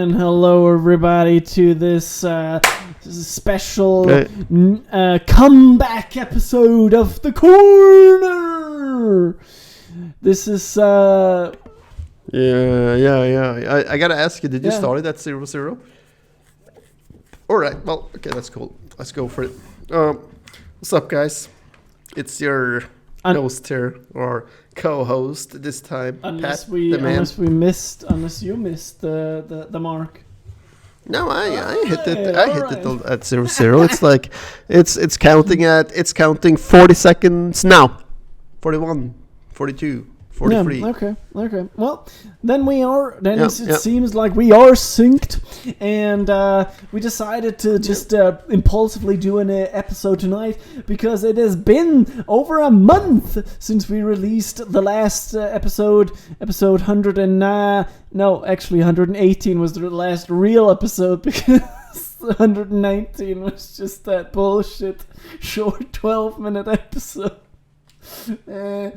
and hello everybody to this special comeback episode of The Corner. This is Yeah. I gotta ask you, did you start it at 0-0? Alright, well, okay, that's cool. Let's go for it. What's up, guys? It's your host here, or co-host this time, unless Pat, you the man. missed the mark. No, I hit it. I hit it at 0-0. It's like it's counting 40 seconds now. 41, 42, 43. Yeah, okay. Well, then it seems like we are synced, and we decided to just impulsively do an episode tonight because it has been over a month since we released the last episode 118 was the last real episode because 119 was just that bullshit short 12-minute episode. Yeah,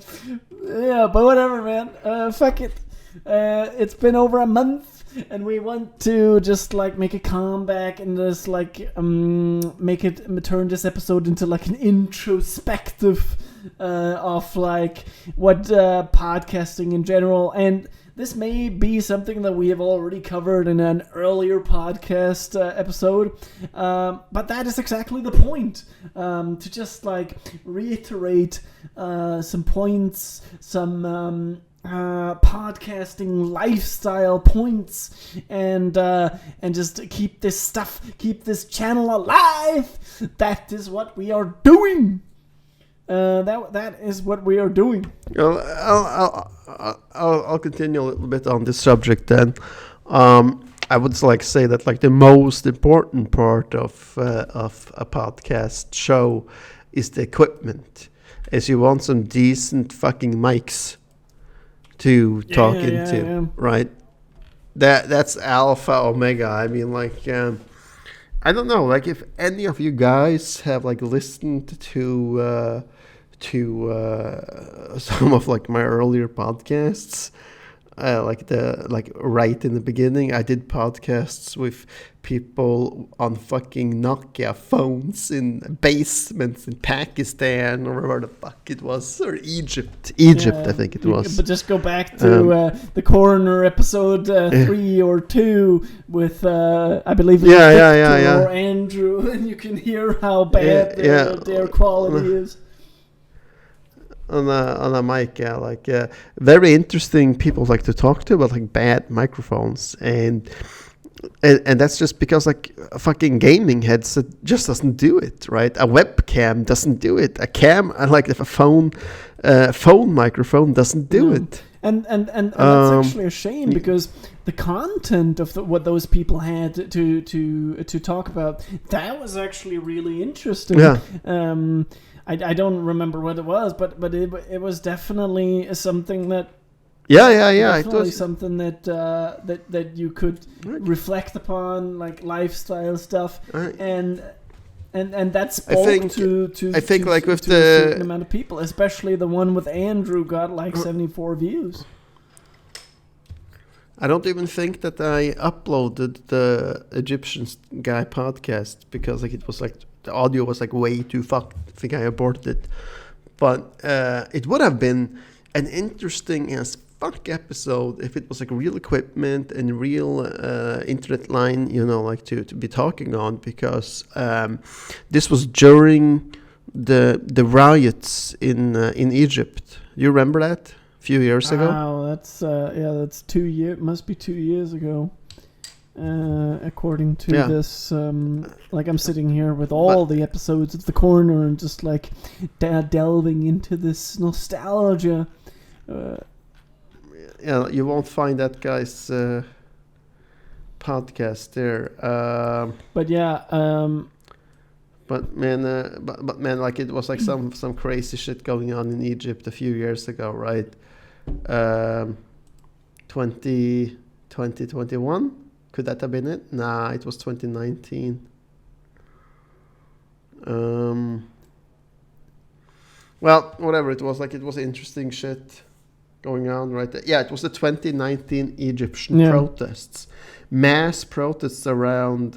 but whatever, man. Fuck it. It's been over a month, and we want to just like make a comeback and just like turn this episode into like an introspective of like what podcasting in general. And this may be something that we have already covered in an earlier podcast episode, but that is exactly the point, to just like reiterate some points, some podcasting lifestyle points, and just keep this channel alive. That is what we are doing. That is what we are doing. I'll continue a little bit on this subject then. I would like say that like the most important part of a podcast show is the equipment. Is you want some decent fucking mics to talk into, right? That's alpha omega. I mean, like, I don't know, like if any of you guys have like listened to some of like my earlier podcasts, like right in the beginning, I did podcasts with people on fucking Nokia phones in basements in Pakistan or where the fuck it was, or Egypt, I think it was. But just go back to the Corner episode 3 or 2 with I believe Victor or Andrew, and you can hear how bad their quality is. On a mic, very interesting people like to talk to, but like bad microphones, and that's just because like a fucking gaming headset just doesn't do it, right? A webcam doesn't do it. If a phone microphone doesn't do it. And that's actually a shame, because the content of what those people had to talk about, that was actually really interesting. Yeah. I don't remember what it was, but it was definitely something that. Yeah. It was something that you could reflect upon, like lifestyle stuff, and that spoke to a certain amount of people, especially the one with Andrew got like 74 views. I don't even think that I uploaded the Egyptian guy podcast because like it was like the audio was like way too fucked. I think I aborted it, but it would have been an interesting as fuck episode if it was like real equipment and real internet line, like to be talking on, because this was during the riots in Egypt. You remember that a few years ago? Wow, that's 2 years. Must be 2 years ago. According to this, like I'm sitting here with all the episodes of The Corner and just like delving into this nostalgia. You won't find that guy's podcast there. But man, like it was like some crazy shit going on in Egypt a few years ago, right? 2021. Could that have been it? Nah, it was 2019. Well, whatever it was, like it was interesting shit. going on right there. Yeah, it was the 2019 Egyptian protests. Mass protests around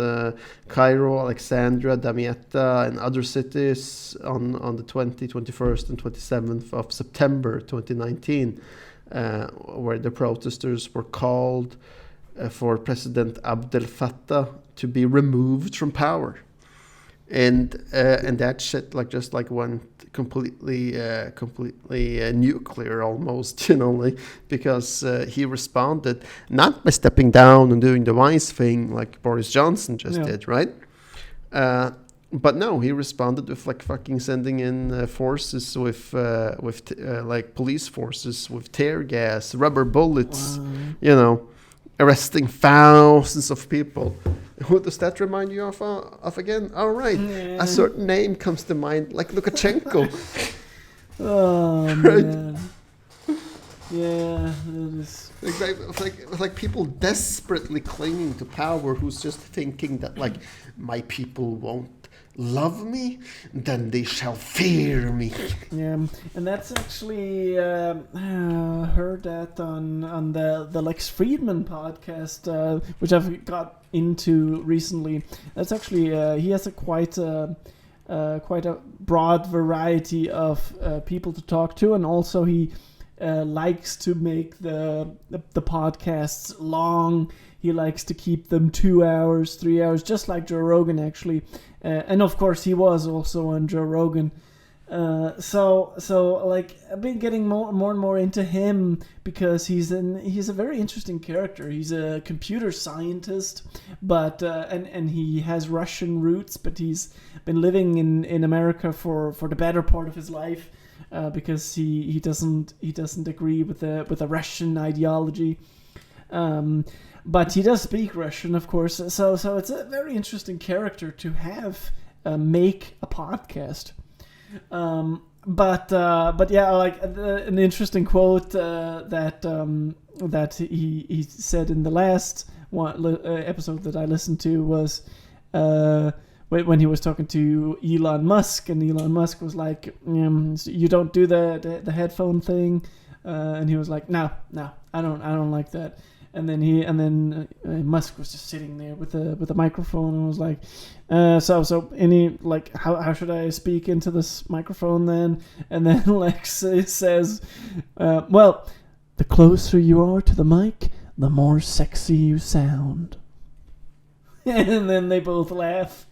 Cairo, Alexandria, Damietta, and other cities on the 21st, and 27th of September 2019, where the protesters were called for President Abdel Fattah to be removed from power. And that shit just went completely nuclear almost, because he responded not by stepping down and doing the wise thing like Boris Johnson just did, right? But no, he responded with fucking sending in forces with police forces with tear gas, rubber bullets, arresting thousands of people. Who does that remind you of again? All right, a certain name comes to mind, like Lukashenko. Oh right? Man. Yeah, it is. Like people desperately clinging to power, who's just thinking that my people won't love me, then they shall fear me. Yeah, and that's actually heard that on the Lex Friedman podcast, which I've got into recently. That's actually he has a quite a broad variety of people to talk to, and also he likes to make the podcasts long. He likes to keep them 2 hours, 3 hours, just like Joe Rogan actually. And of course, he was also on Joe Rogan. So I've been getting more and more into him because he's a very interesting character. He's a computer scientist, but and he has Russian roots, but he's been living in America for the better part of his life because he doesn't agree with the Russian ideology. But he does speak Russian, of course. So it's a very interesting character to have make a podcast. But yeah, an interesting quote that he said in the last episode that I listened to was when he was talking to Elon Musk, and Elon Musk was like, "You don't do the headphone thing," and he was like, "No, I don't like that." And then Musk was just sitting there with a microphone and was like, so any how should I speak into this microphone then? And then Lex says, well, the closer you are to the mic, the more sexy you sound. And then they both laugh.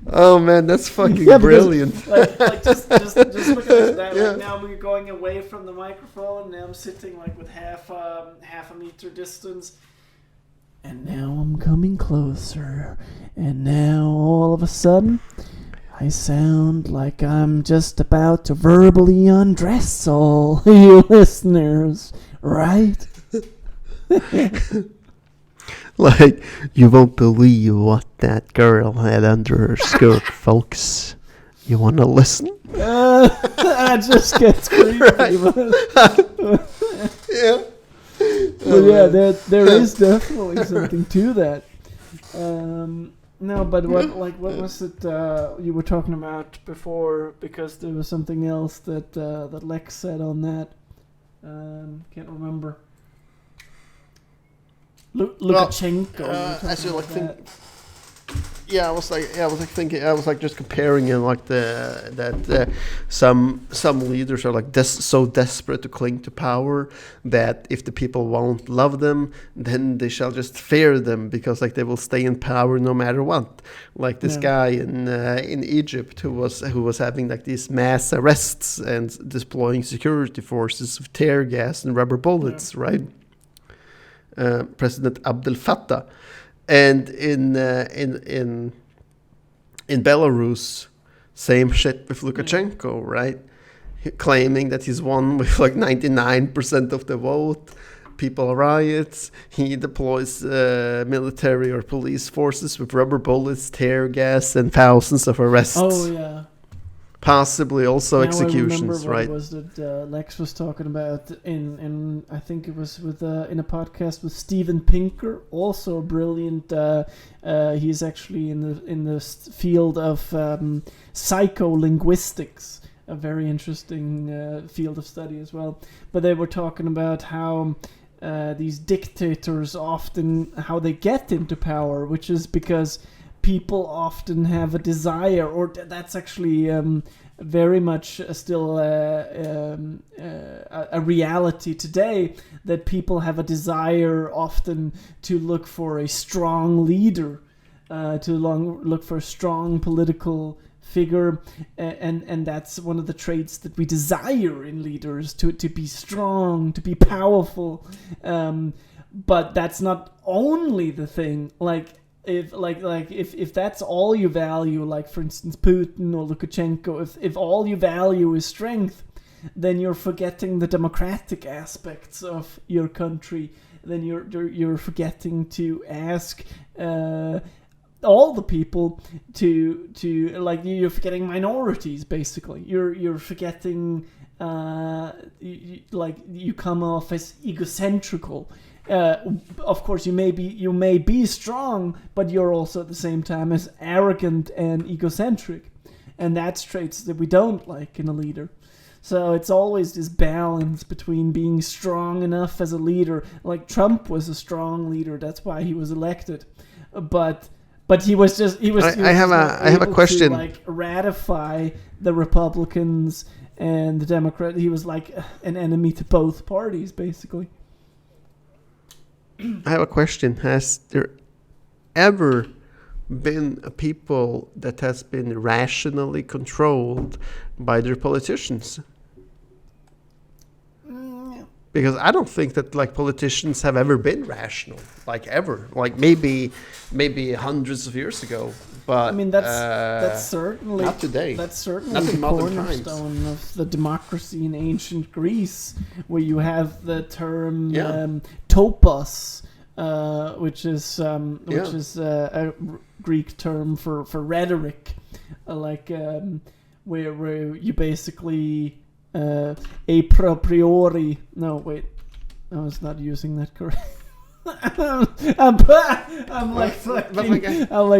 Oh man, that's fucking brilliant. Just look at that. Yeah. Now we're going away from the microphone. Now I'm sitting with half a meter distance, and now I'm coming closer. And now all of a sudden, I sound like I'm just about to verbally undress all you listeners, right? You won't believe what that girl had under her skirt, folks. You want to listen? That just gets creepy. Yeah. But yeah, there is definitely something to that. No, but what was it you were talking about before? Because there was something else that Lex said on that. Can't remember. Lukashenko. I was just comparing it that some leaders are so desperate to cling to power that if the people won't love them, then they shall just fear them because they will stay in power no matter what. Like this guy in Egypt who was having these mass arrests and deploying security forces with tear gas and rubber bullets, right? President Abdel Fattah, and in Belarus, same shit with Lukashenko, right? Claiming that he's won with 99% of the vote. People riots. He deploys military or police forces with rubber bullets, tear gas, and thousands of arrests. Oh yeah. Possibly also now executions, I right? What was that Lex was talking about in I think it was with in a podcast with Steven Pinker, also brilliant. He's actually in the field of psycholinguistics, a very interesting field of study as well. But they were talking about how these dictators often, how they get into power, which is because people often have a desire, or that's actually very much still a reality today, that people have a desire often to look for a strong leader, look for a strong political figure, and that's one of the traits that we desire in leaders, to be strong, to be powerful, but that's not only the thing. If that's all you value, like for instance Putin or Lukashenko, if all you value is strength, then you're forgetting the democratic aspects of your country. Then you're forgetting to ask all the people to you're forgetting minorities. Basically, you're forgetting you come off as egocentrical. Of course, you may be strong, but you're also at the same time as arrogant and egocentric, and that's traits that we don't like in a leader. So it's always this balance between being strong enough as a leader. Like Trump was a strong leader, that's why he was elected, but he was I have a question. To, ratify the Republicans and the Democrats. He was like an enemy to both parties, basically. I have a question. Has there ever been a people that has been rationally controlled by their politicians? Because I don't think that politicians have ever been rational, ever. Maybe hundreds of years ago, but I mean that's certainly not today. That's certainly not the cornerstone of the democracy in ancient Greece, where you have the term topos, which is a Greek term for rhetoric, where you basically a priori. No, wait, I was not using that correct. I'm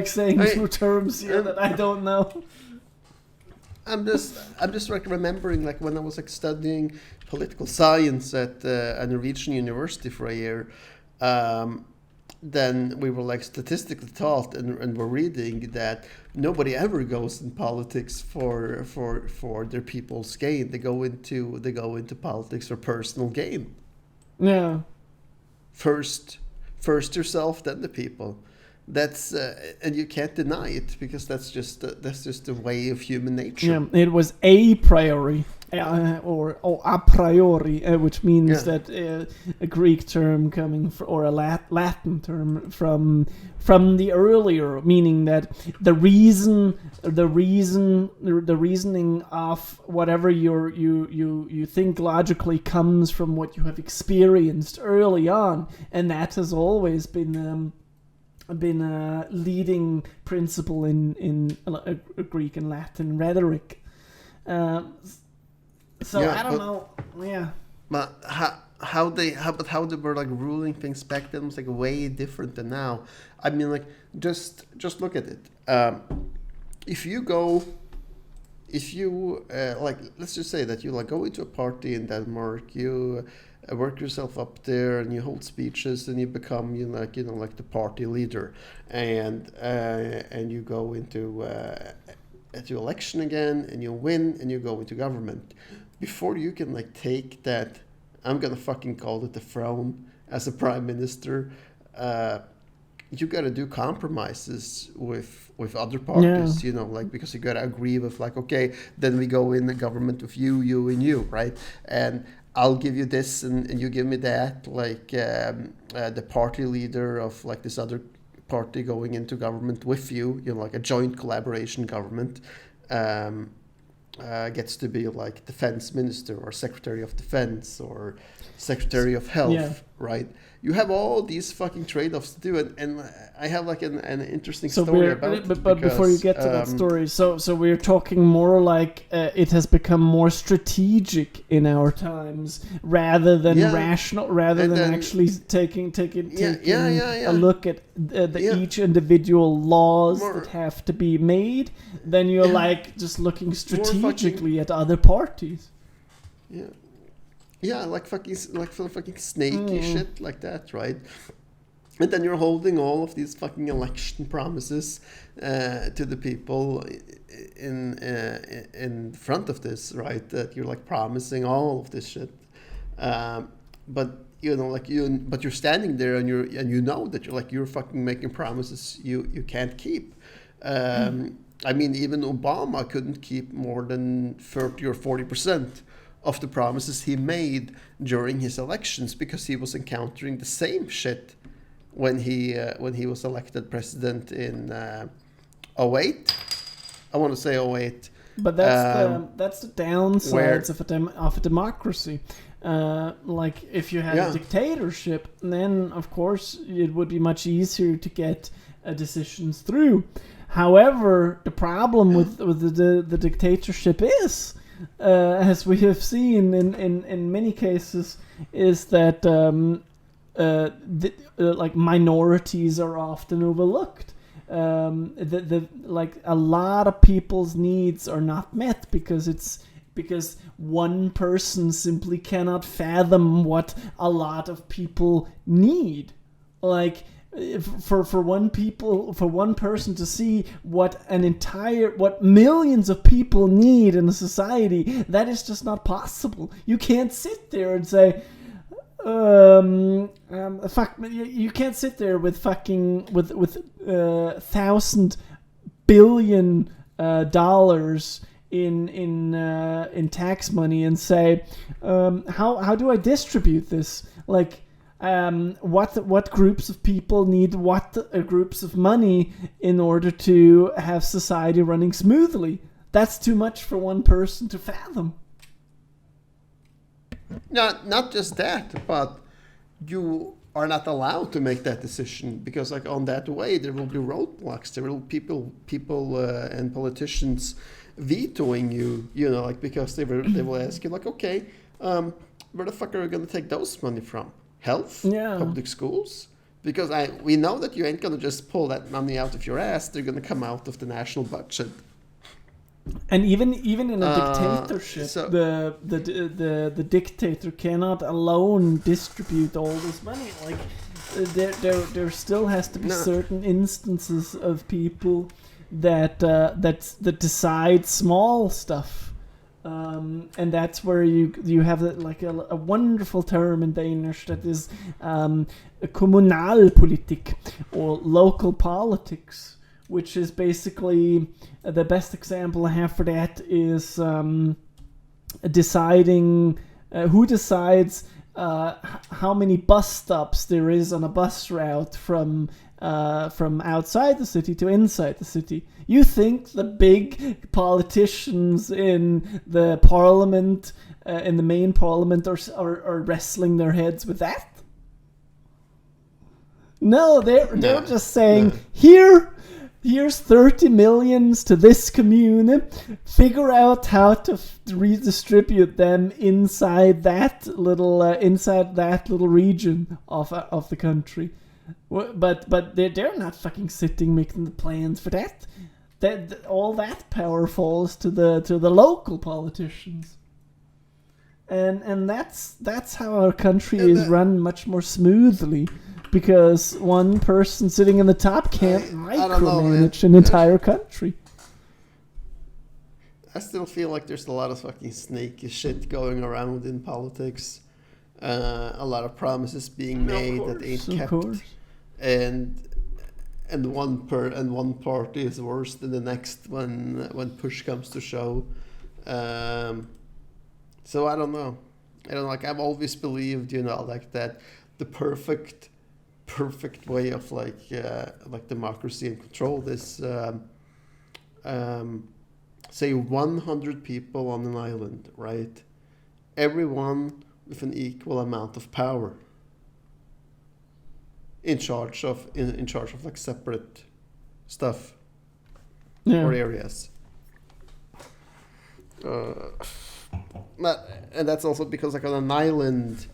saying two terms here that I don't know. I'm just remembering when I was studying political science at a Norwegian university for a year. Then we were statistically taught and were reading that nobody ever goes in politics for their people's gain. They go into politics for personal gain. Yeah. First yourself, then the people. That's and you can't deny it, because that's just the way of human nature. Yeah, it was a priori or a priori, which means that a Greek term coming or a Latin term from the earlier, meaning that the reasoning of whatever you think logically comes from what you have experienced early on, and that has always been a leading principle in Greek and Latin rhetoric. I don't know. Yeah. But how they were ruling things back then was way different than now. I mean, just look at it. If you let's just say that you go into a party in Denmark, you work yourself up there and you hold speeches and you become the party leader, and you go into election again and you win and you go into government. Before you can take that, I'm gonna fucking call it the throne as a prime minister, you gotta do compromises with other parties, because you gotta agree with okay, then we go in the government with you and you, right? And I'll give you this and you give me that, the party leader of this other party going into government with you, a joint collaboration government, gets to be defense minister or secretary of defense or secretary of health. right? You have all these fucking trade-offs to do, and I have like an interesting So story we're, about it. but before you because, get to that story, so we're talking more like it has become more strategic in our times rather than rational, rather And than then- actually taking yeah. a look at Yeah. each individual laws More- that have to be made. Then you're like just looking fucking- strategically at other parties. Yeah, like fucking snaky shit like that, right? And then you're holding all of these fucking election promises to the people in front of this, right? That you're like promising all of this shit, but but you're standing there and you know that you're fucking making promises you can't keep. I mean, even Obama couldn't keep more than 30 or 40% of the promises he made during his elections because he was encountering the same shit when he was elected president in 08. I want to say 08. But that's the downsides of a democracy. Like if you had a dictatorship, then of course it would be much easier to get decisions through. However, the problem with the dictatorship is, as we have seen in many cases, is that like minorities are often overlooked. Like a lot of people's needs are not met because one person simply cannot fathom what a lot of people need. Like for one person to see what millions of people need in a society, that is just not possible. You can't sit there and say, you can't sit there with fucking with $1,000 billion dollars in tax money and say, how do I distribute this? Like, what groups of people need what groups of money in order to have society running smoothly? That's too much for one person to fathom. Not just that, but you are not allowed to make that decision because, like, on that way, there will be roadblocks. There will be people and politicians vetoing you. You know, like because they will ask you, like, okay, where the fuck are we gonna take those money from? Health, public schools. Because we know that you ain't gonna just pull that money out of your ass. They're gonna come out of the national budget. And even in a dictatorship, the dictator cannot alone distribute all this money. Like there still has to be certain instances of people that decide small stuff, and that's where you have like a wonderful term in Danish that is kommunalpolitik, or local politics. Which is basically the best example I have for that is deciding who decides how many bus stops there is on a bus route from outside the city to inside the city. You think the big politicians in the parliament, in the main parliament, are wrestling their heads with that? No, they're just saying Here's 30 millions to this commune. Figure out how to redistribute them inside that little region of the country. But they're not fucking sitting making the plans for that. All that power falls to the local politicians. And that's how our country is run much more smoothly. Because one person sitting in the top can't micromanage an entire country. I still feel like there's a lot of fucking snaky shit going around in politics. A lot of promises being made that ain't kept. And one party is worse than the next when push comes to shove. So I don't know. Like I've always believed, like that the perfect way of like democracy and control this say 100 people on an island, right? Everyone with an equal amount of power, in charge of like separate stuff Yeah. or areas. And that's also because like on an island,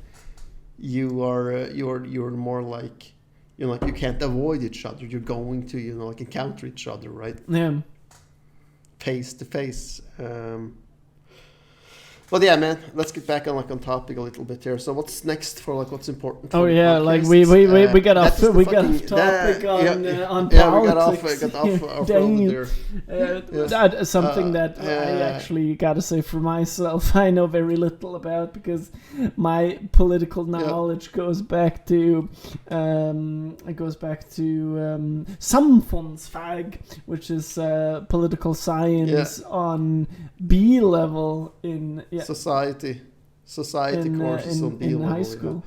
you're more like, you know, like you can't avoid each other. You're going to, you know, like encounter each other, right? Yeah. Face to face. But yeah, man, let's get back on topic a little bit here. So what's next for like what's important? For Oh the yeah, like podcasts? we got off That's we the got off fucking- topic on yeah, politics. we got off our Dang. road there. That is something that I yeah. actually gotta say for myself, I know very little about, because my political knowledge goes back to samfunnsfag, which is political science on B level in Society courses on B in level, high school.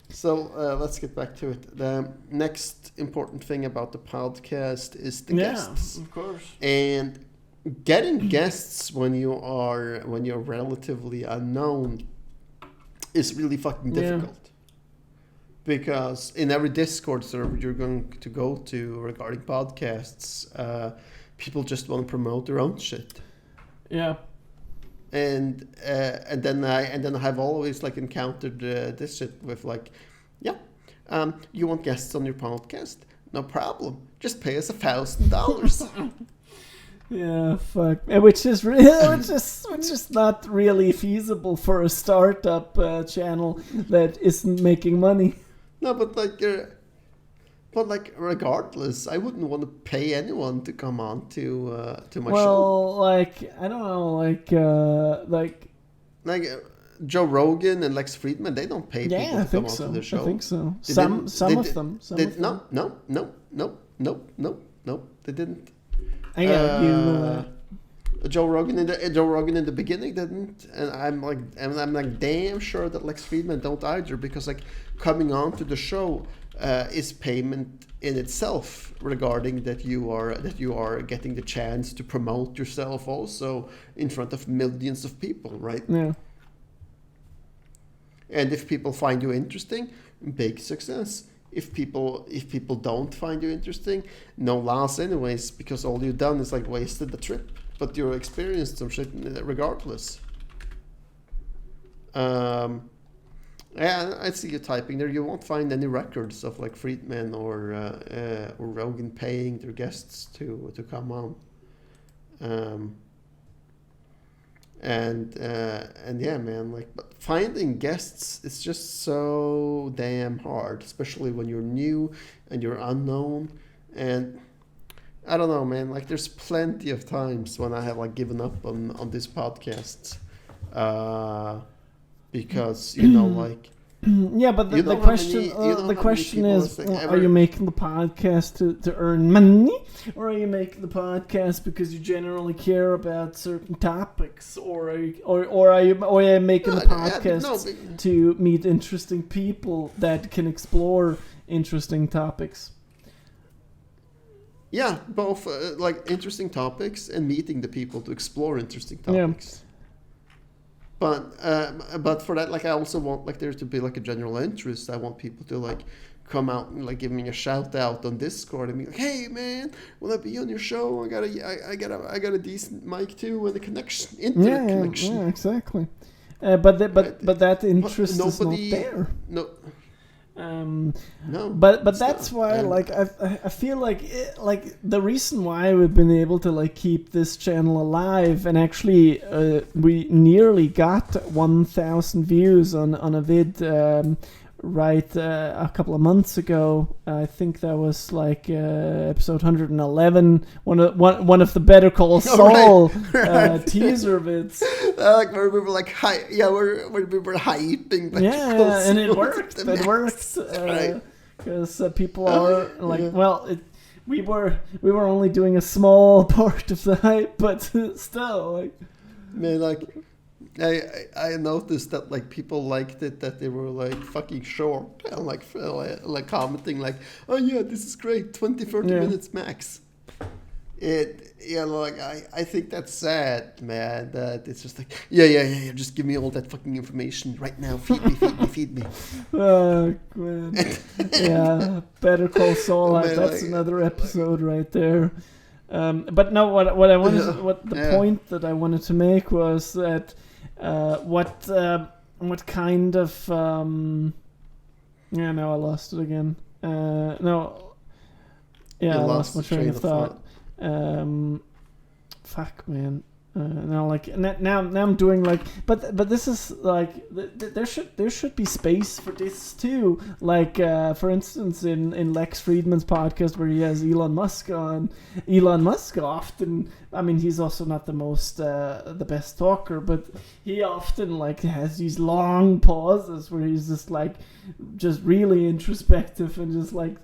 So let's get back to it. The next important thing about the podcast is the guests, of course. and getting guests when you're relatively unknown is really fucking difficult. Because in every Discord server you're going to go to regarding podcasts, people just want to promote their own shit. Yeah. And then I have always like encountered this shit with like, you want guests on your podcast? No problem. Just pay us $1,000. Yeah, fuck. Which is not really feasible for a startup channel that isn't making money. No, but like regardless, I wouldn't want to pay anyone to come on to my show. Well, like I don't know, Like Joe Rogan and Lex Friedman, they don't pay people to come on to the show. I think so. They Some didn't- of they them. did- they- No, they didn't. I got you. Joe Rogan in the beginning didn't, and I'm like damn sure that Lex Friedman don't either, because like coming on to the show is payment in itself, regarding that you are getting the chance to promote yourself also in front of millions of people, right? Yeah. And if people find you interesting, big success. If people don't find you interesting, no loss anyways, because all you've done is like wasted the trip, but you experienced some shit regardless. Yeah, I see you typing there. You won't find any records of like Friedman or Rogan paying their guests to come on. And yeah, man, like, but finding guests is just so damn hard, especially when you're new and you're unknown. And I don't know, man, like there's plenty of times when I have like given up on these podcasts, because you know, like, yeah, but the question is, are you making the podcast to earn money, or are you making the podcast because you generally care about certain topics, or are you making the podcast to meet interesting people that can explore interesting topics? Yeah, both like interesting topics and meeting the people to explore interesting topics. Yeah. But for that, like, I also want like there to be like a general interest. I want people to like come out and like give me a shout out on Discord and be like, "Hey man, will I be on your show? I got a decent mic too and a connection, internet connection." Yeah, exactly. But that interest is not there. No. No, but that's why like I feel like the reason why we've been able to like keep this channel alive, and actually we nearly got 1,000 views on a vid a couple of months ago. I think that was like episode 111, one of the Better Call Saul teaser vids. Like where we were like where we were hyping. Better Call Saul, and it worked. It worked because people are like, we were only doing a small part of the hype, but still, like, man, like. I noticed that like people liked it, that they were like fucking short and like commenting like, "Oh yeah, this is great, 20-30 minutes max." I think that's sad, man. That it's just like, yeah. Just give me all that fucking information right now. Feed me. Oh, man. Yeah, Better Call Saul. Man, That's another episode right there. But no, what I wanted, point that I wanted to make was that what kind of now I lost it again. I lost my train of thought. Fuck, man. Now I'm doing like, but this is like there should be space for this too. Like for instance, in Lex Friedman's podcast where he has Elon Musk on, Elon Musk often, I mean, he's also not the most the best talker, but he often like has these long pauses where he's just really introspective and just like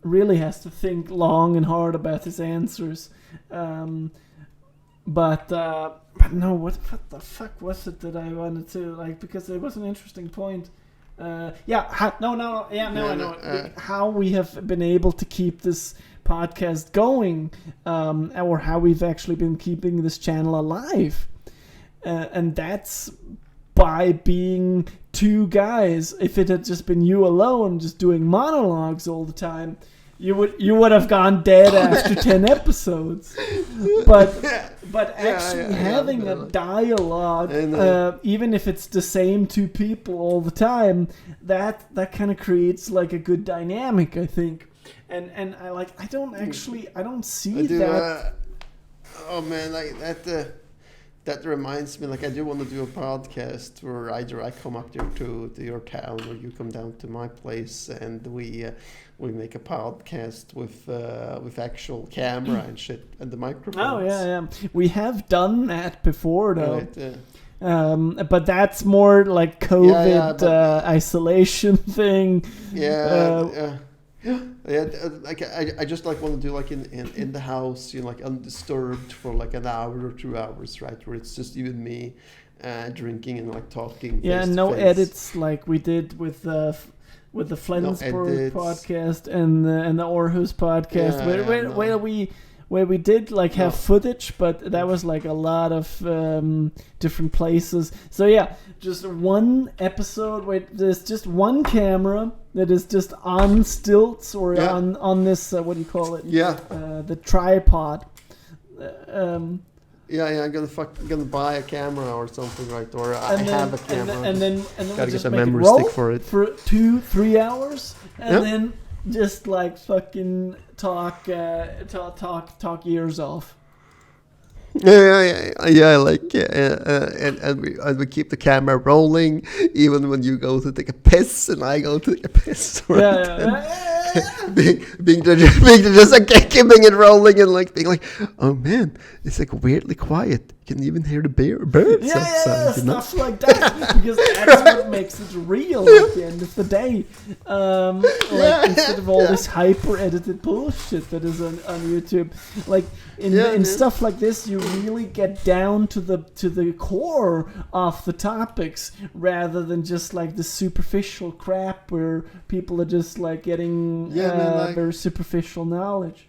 really has to think long and hard about his answers. But no, what the fuck was it that I wanted to like? Because it was an interesting point. I know it. How we have been able to keep this podcast going, or how we've actually been keeping this channel alive, and that's by being two guys. If it had just been you alone, just doing monologues all the time, you would have gone dead after 10 episodes. But actually having a dialogue, even if it's the same two people all the time, that kind of creates like a good dynamic, I think. And I don't see that. Oh man, like that. That reminds me, like I do want to do a podcast where either I come up there to your town or you come down to my place and we make a podcast with actual camera and shit and the microphones. Oh yeah. We have done that before though. Right, but that's more like COVID isolation thing. Like I just like want to do like in the house, you know, like undisturbed for like an hour or 2 hours, right, where it's just you and me drinking and like talking. Yeah, no edits like we did with the Flensburg podcast and the Aarhus podcast, where we did like have footage, but that was like a lot of different places. So yeah, just one episode where there's just one camera that is just on stilts or on this what do you call it? The tripod. I'm gonna buy a camera or something, right? Or I have a camera. And then gotta just get a make memory it roll stick for it for 2-3 hours, and then just like fucking talk ears off. And we keep the camera rolling even when you go to take a piss and I go to take a piss. Being just like keeping it rolling and like being like, oh man, it's like weirdly quiet. You can even hear the birds outside. Stuff like that, because that's what makes it real at the end of the day. Instead of all this hyper edited bullshit that is on YouTube, like in stuff like this, you really get down to the core of the topics rather than just like the superficial crap where people are just like getting very superficial knowledge.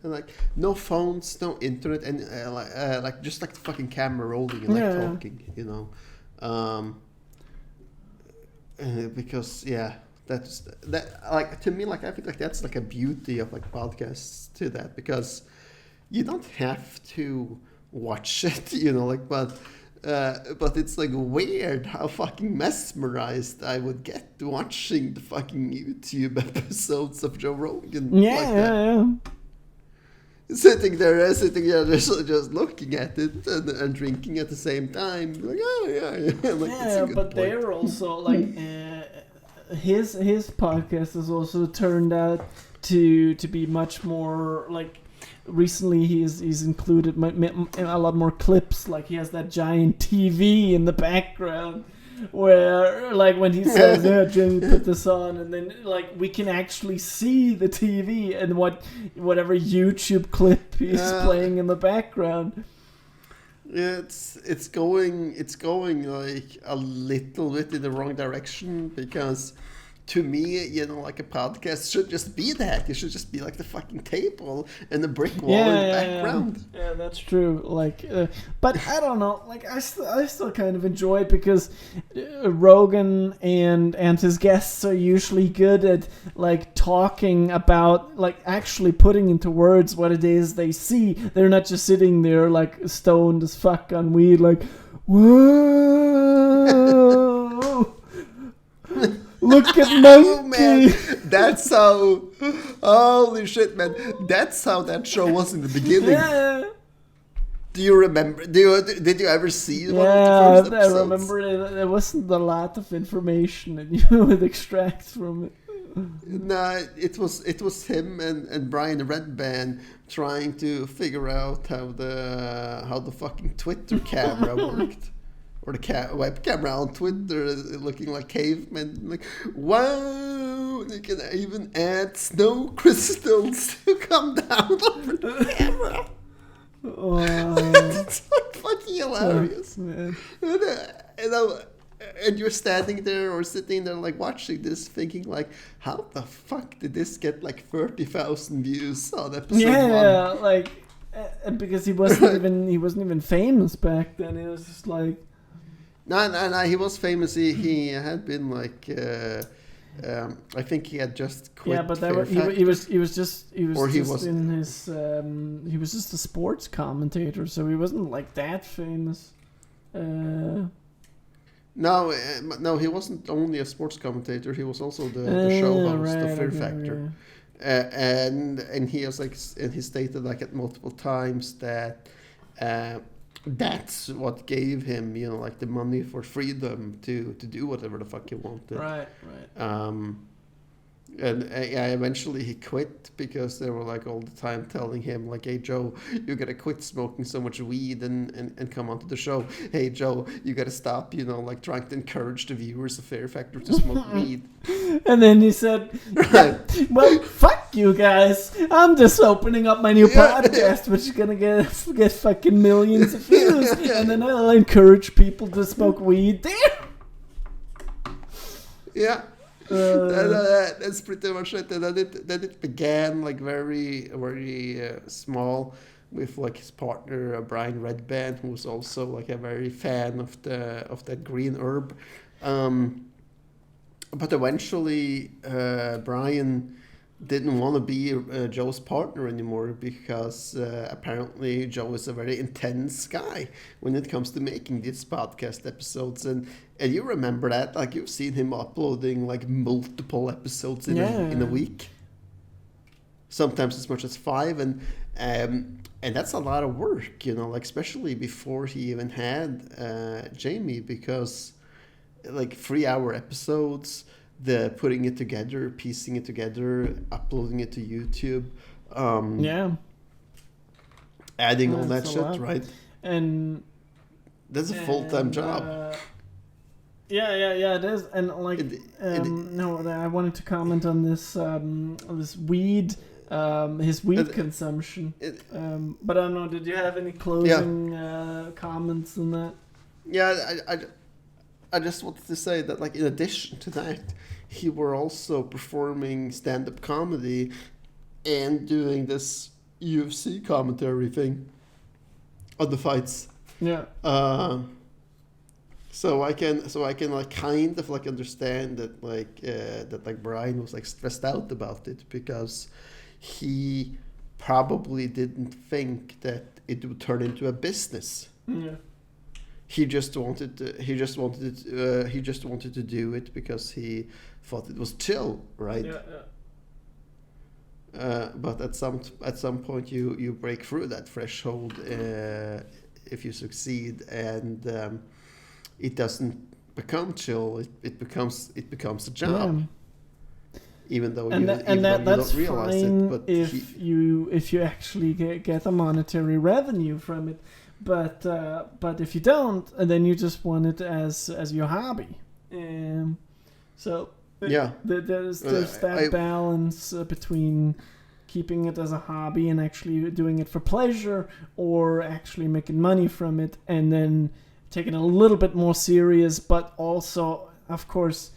Like no phones, no internet, and like just like the fucking camera rolling and like talking, you know, because that's like to me, like I think like that's like a beauty of like podcasts to that, because you don't have to watch it, you know, like but it's like weird how fucking mesmerized I would get watching the fucking YouTube episodes of Joe Rogan. Sitting there, just looking at it and drinking at the same time. Like, like, but they're also like his podcast has also turned out to be much more like. Recently, he's included a lot more clips. Like he has that giant TV in the background, where like when he says, "Yeah, Jimmy, put this on," and then like we can actually see the TV and whatever YouTube clip he's playing in the background. Yeah, it's going like a little bit in the wrong direction, because to me, you know, like a podcast should just be that. It should just be like the fucking table and the brick wall in the background. Yeah, that's true. Like, but I don't know. Like, I still kind of enjoy it because Rogan and his guests are usually good at like talking about, like, actually putting into words what it is they see. They're not just sitting there like stoned as fuck on weed, like, whoa. Look at Monkey! Oh man, that's how. Holy shit, man! That's how that show was in the beginning. Yeah. Do you remember? Did you ever see one of the first episodes? I remember there wasn't a lot of information that you would extract from it. No, it was him and Brian Redban trying to figure out how the fucking Twitter camera worked. Or the web camera on Twitter looking like cavemen. Like, wow, they can even add snow crystals to come down over the camera. It's like fucking hilarious. And you're standing there or sitting there like watching this thinking like, how the fuck did this get like 30,000 views on episode 1? Yeah, like, because he wasn't even famous back then. It was just like... No, he was famous. He had been like, I think he had just quit. Yeah, but he was just a sports commentator, so he wasn't like that famous. No, he wasn't only a sports commentator. He was also the show host of Fear Factor. And he was like, and he stated like at multiple times that. That's what gave him, you know, like the money for freedom to do whatever the fuck he wanted. Right. And eventually he quit because they were like all the time telling him like, hey Joe, you gotta quit smoking so much weed and come onto the show. Hey Joe, you gotta stop, you know, like trying to encourage the viewers of Fear Factor to smoke weed. And then he said, yeah, well, fuck you guys. I'm just opening up my new podcast, which is gonna get fucking millions of views. And then I'll encourage people to smoke weed there. Yeah. That's pretty much it. And then it began like very, very small with like his partner Brian Redban, who was also like a very fan of that green herb. But eventually, Brian didn't want to be Joe's partner anymore because apparently Joe is a very intense guy when it comes to making these podcast episodes. And you remember that, like you've seen him uploading like multiple episodes in a week, sometimes as much as 5, and that's a lot of work, you know, like especially before he even had Jamie, because like 3-hour episodes, the putting it together, piecing it together, uploading it to YouTube, adding all that shit, right? And that's a full-time job. Yeah, it is. And like, I wanted to comment on this this weed, his weed consumption. But I don't know. Did you have any closing comments on that? Yeah, I just wanted to say that, like, in addition to that, he were also performing stand-up comedy and doing this UFC commentary thing on the fights. Yeah. So I can like kind of like understand that like Brian was like stressed out about it because he probably didn't think that it would turn into a business. Yeah. He just wanted to do it because he thought it was chill, right? Yeah. But at some point you break through that threshold if you succeed, and it doesn't become chill. It becomes a job. Yeah. Even though you don't realize it, but if you actually get a monetary revenue from it. But if you don't, then you just want it as your hobby. So there's that balance between keeping it as a hobby and actually doing it for pleasure, or actually making money from it, and then taking it a little bit more serious, but also, of course,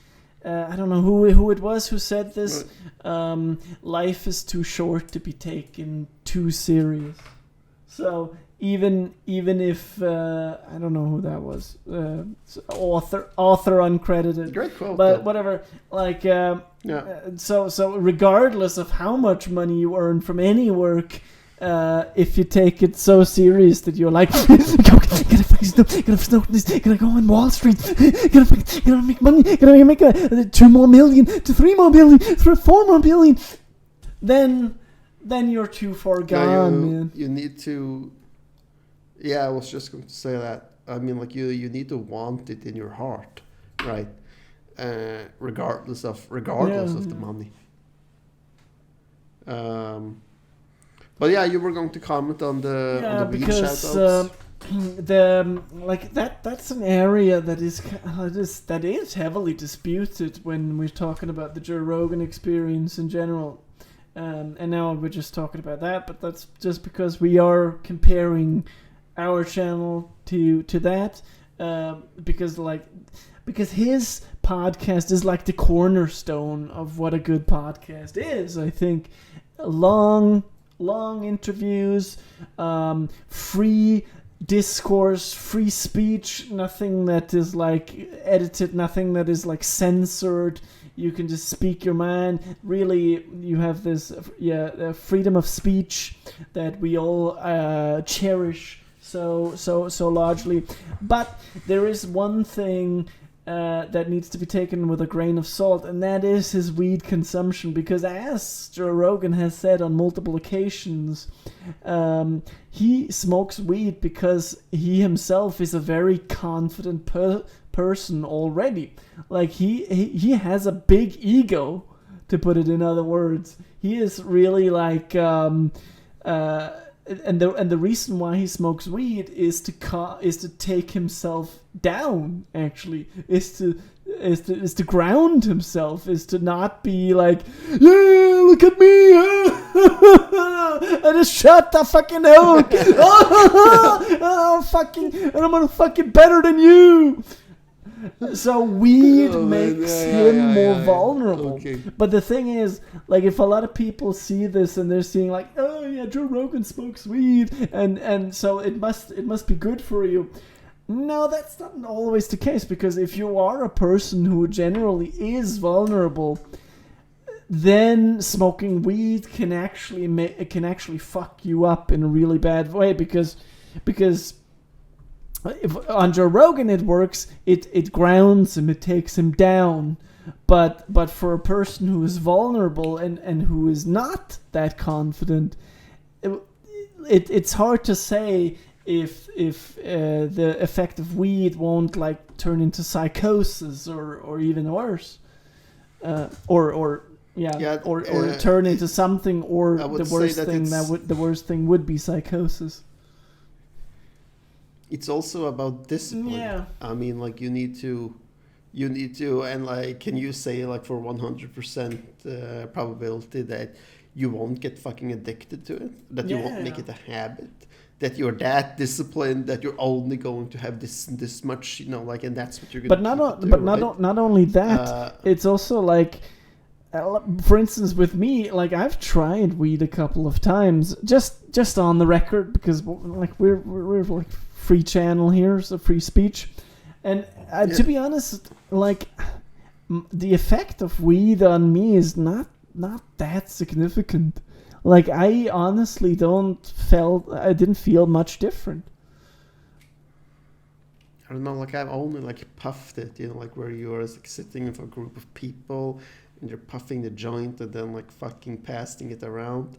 I don't know who it was who said this. Life is too short to be taken too serious. So even if I don't know who that was, author uncredited. Great quote. But whatever, like so regardless of how much money you earn from any work, if you take it so serious that you're like, gonna go on Wall Street, gonna make money, gonna make 2 more million to 3 more billion, 4 more billion, then you're too far gone, man. You need to. Yeah, I was just going to say that. I mean, like you need to want it in your heart, right? Regardless of the money. But yeah, you were going to comment on the weed shoutouts. That's an area that is heavily disputed when we're talking about the Joe Rogan experience in general. And now we're just talking about that, but that's just because we are comparing our channel to that, because his podcast is like the cornerstone of what a good podcast is. I think long interviews, free discourse, free speech, nothing that is like edited, nothing that is like censored. You can just speak your mind. Really, you have this freedom of speech that we all cherish so largely. But there is one thing that needs to be taken with a grain of salt, and that is his weed consumption. Because as Joe Rogan has said on multiple occasions, he smokes weed because he himself is a very confident person already. Like he has a big ego, to put it in other words. He is really like and the reason why he smokes weed is to take himself down. Actually, is to ground himself. Is to not be like, yeah, look at me, I just shot the fucking elk. And I'm gonna fucking better than you. So weed makes him more vulnerable. Okay. But the thing is, like, if a lot of people see this and they're seeing like, oh yeah, Joe Rogan smokes weed, and so it must be good for you. No, that's not always the case, because if you are a person who generally is vulnerable, then smoking weed can actually fuck you up in a really bad way, because if on Joe Rogan it works, it grounds him, it takes him down. But for a person who is vulnerable and who is not that confident, it's hard to say if the effect of weed won't like turn into psychosis or even worse, or turn into something, or the worst thing would be psychosis. It's also about discipline. Yeah. I mean, like you need to, and like, can you say like for 100% probability that you won't get fucking addicted to it? That you won't make it a habit? That you're that disciplined that you're only going to have this much, like, and that's what you're going to do. Not only that, it's also like, for instance, with me, like I've tried weed a couple of times, just on the record, because like we're like free channel here, so free speech, and to be honest, like the effect of weed on me is not that significant. Like I honestly I didn't feel much different. I don't know, like I've only like puffed it, like where you're like sitting with a group of people and you're puffing the joint and then like fucking passing it around.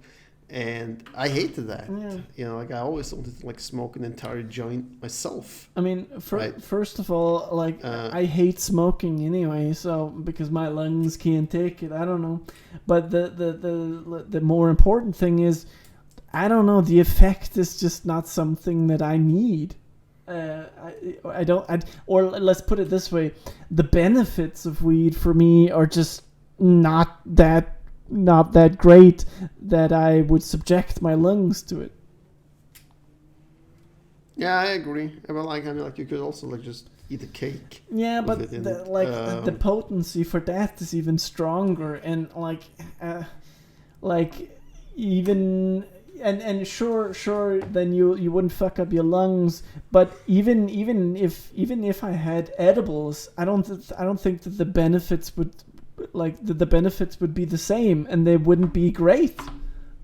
And I hated that. Yeah. Like I always wanted to like smoke an entire joint myself. I mean, first of all, like I hate smoking anyway, so because my lungs can't take it. I don't know, but the more important thing is, I don't know. The effect is just not something that I need. Or let's put it this way: the benefits of weed for me are just not that great that I would subject my lungs to it. Yeah, I agree. But like, I mean, like you could also like just eat a cake. Yeah, but the potency for that is even stronger, and even and sure then you wouldn't fuck up your lungs, but even if I had edibles, I don't think that the benefits would the benefits would be the same, and they wouldn't be great.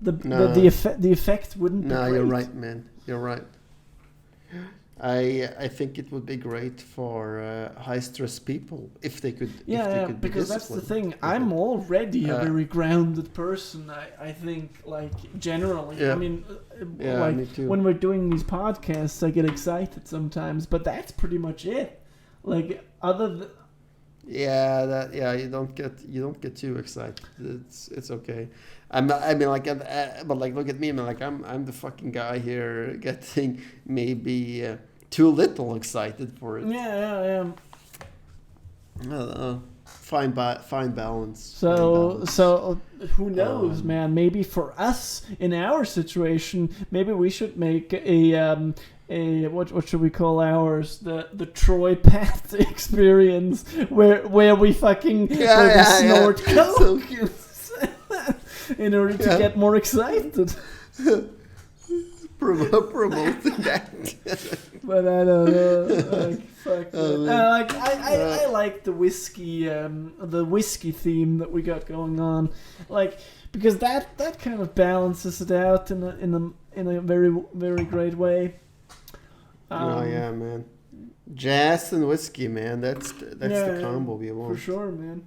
The effect wouldn't be great. You're right, man. You're right. I think it would be great for high stress people if they could. Because that's the thing. I'm already a very grounded person. I think generally. Yeah. I mean, me too. when we're doing these podcasts, I get excited sometimes, but that's pretty much it. Other than. You don't get too excited. It's okay. But look at me, man. I'm the fucking guy here getting maybe too little excited for it. Yeah. Fine balance. So who knows, man? Maybe for us in our situation, maybe we should make a what should we call ours? The Troy Path experience, where we fucking snort coke in order to get more excited. Promoting that. But I don't know. Fuck. I like the whiskey theme that we got going on, because that kind of balances it out in a very, very great way. Man. Jazz and whiskey, man. That's the combo we want. For sure, man.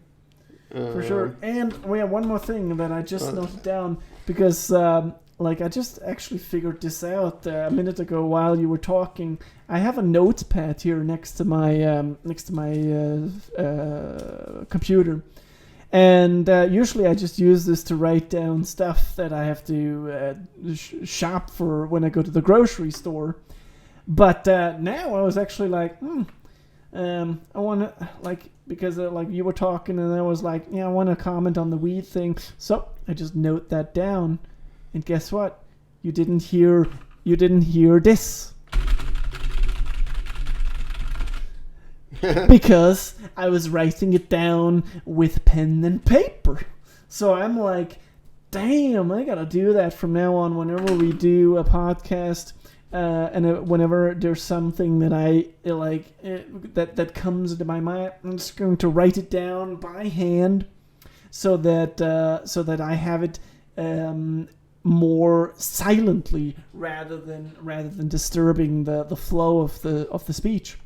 For sure. And we have one more thing that I just noted down, because I just actually figured this out a minute ago while you were talking. I have a notepad here next to my computer, and usually I just use this to write down stuff that I have to shop for when I go to the grocery store. But now I was actually I want to because you were talking, and I was I want to comment on the weed thing. So I just note that down, and guess what? You didn't hear this. Because I was writing it down with pen and paper. So I'm damn, I gotta do that from now on whenever we do a podcast. And whenever there's something that I that comes into my mind, I'm just going to write it down by hand, so that I have it more silently rather than disturbing the flow of the speech.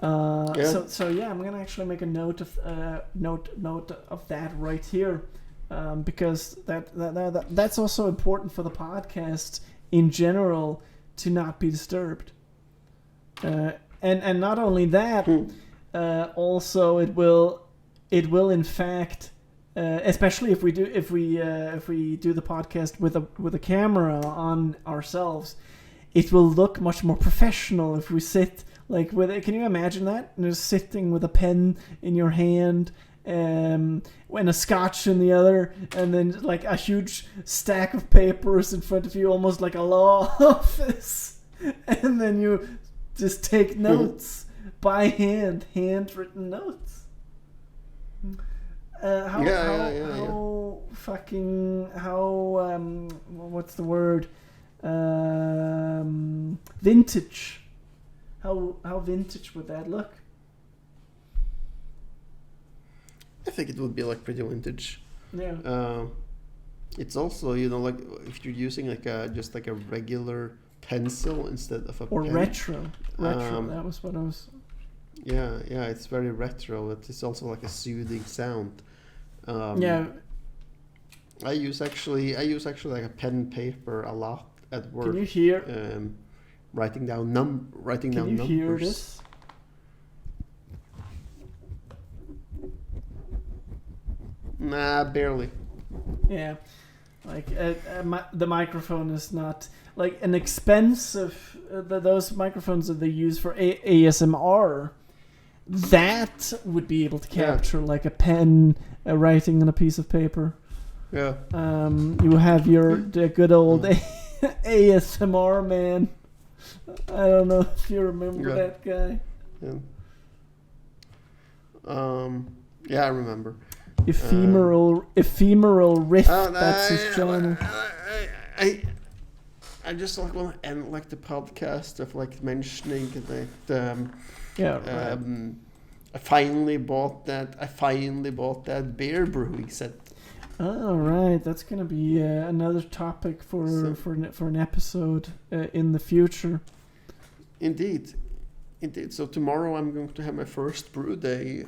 I'm gonna actually make a note of that right here, because that's also important for the podcast in general, to not be disturbed, and not only that, also it will in fact, especially if we do the podcast with a camera on ourselves, it will look much more professional if we sit can you imagine that? And just sitting with a pen in your hand, and a scotch in the other, and then a huge stack of papers in front of you, almost like a law office, and then you just take notes by hand, handwritten notes. What's the word? Vintage. How vintage would that look? I think it would be pretty vintage. Yeah. It's also if you're using just a regular pencil instead of a or pen. retro. That was what I was. Yeah, it's very retro. It's also a soothing sound. Yeah. I use actually a pen and paper a lot at work. Can you hear? Writing down numbers. Can you hear this? Nah, barely. Yeah, the microphone is not an expensive. Those microphones that they use for ASMR, that would be able to capture a pen writing on a piece of paper. Yeah. You have the good old ASMR man. I don't know if you remember that guy. Yeah. Yeah, I remember. Ephemeral Rift. That's his channel. I just like want to end like the podcast of like mentioning that. Right. I finally bought that beer brewing set. All right, that's gonna be another topic for an episode in the future. Indeed. So tomorrow I'm going to have my first brew day,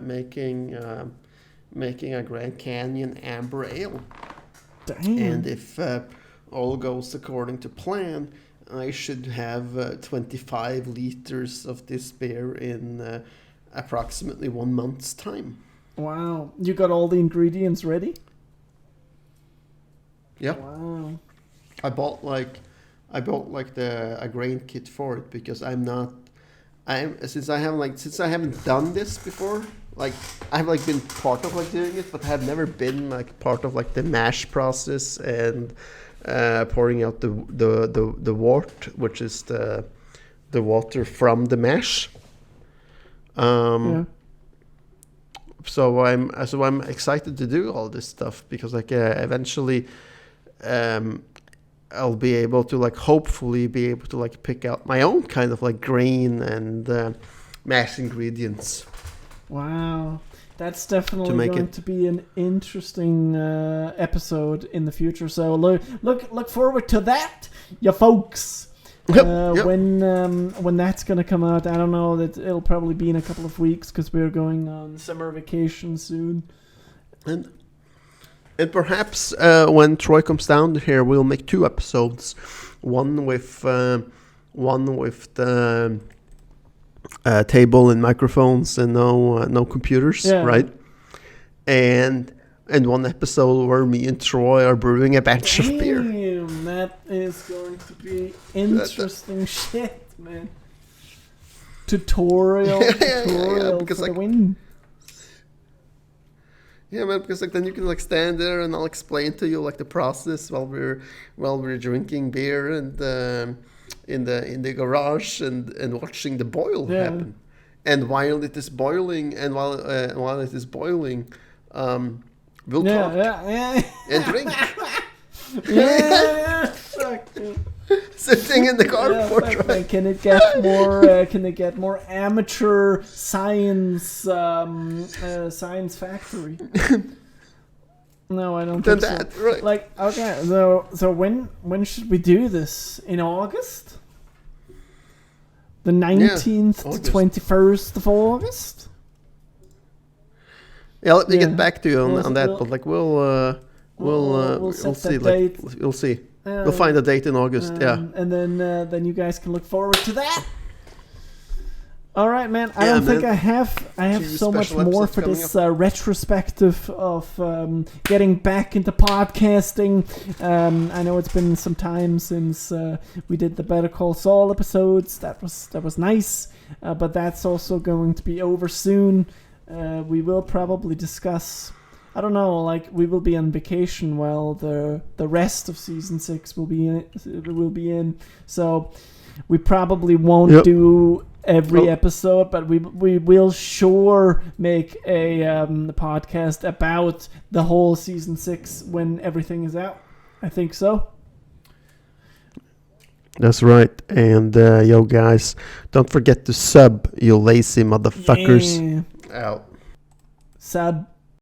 making a Grand Canyon Amber Ale. Damn. And if all goes according to plan, I should have 25 liters of this beer in approximately 1 month's time. Wow, you got all the ingredients ready? Yeah. Wow. I bought a grain kit for it because since I haven't done this before, like I have like been part of like doing it, but I have never been like part of like the mash process and pouring out the wort, which is the water from the mash. Yeah. So I'm excited to do all this stuff because like eventually I'll be able to like hopefully be able to like pick out my own kind of like grain and mash ingredients. Wow, that's definitely going to be an interesting episode in the future. So look forward to that, you folks. Yep. When that's gonna come out, I don't know. That it'll probably be in a couple of weeks because we're going on summer vacation soon. And perhaps when Troy comes down here, we'll make 2 episodes. One with the table and microphones and no computers, right? And one episode where me and Troy are brewing a batch of beer. That is going to be interesting shit, man. Tutorial because for like, the win. Yeah, man, because like then you can like stand there and I'll explain to you like the process while we're drinking beer and in the garage and watching the boil happen. And while it is boiling we'll talk and drink. Sitting in the carport. Right? Can it get more amateur science science factory? No, I don't think that, so. Right. Like, okay, so when should we do this? In August? The 19th to 21st of August? Yeah, let me get back to you on that, but like we'll see. Like we'll see. We'll find a date in August. And then you guys can look forward to that. All right, man. I don't think I have so much more for this retrospective of getting back into podcasting. I know it's been some time since we did the Better Call Saul episodes. That was nice, but that's also going to be over soon. We will probably discuss. I don't know. Like we will be on vacation while the rest of season 6 will be in. So we probably won't do every episode, but we will sure make a podcast about the whole season 6 when everything is out. I think so. That's right. And yo guys, don't forget to sub, you lazy motherfuckers. Yeah. Out. Sub.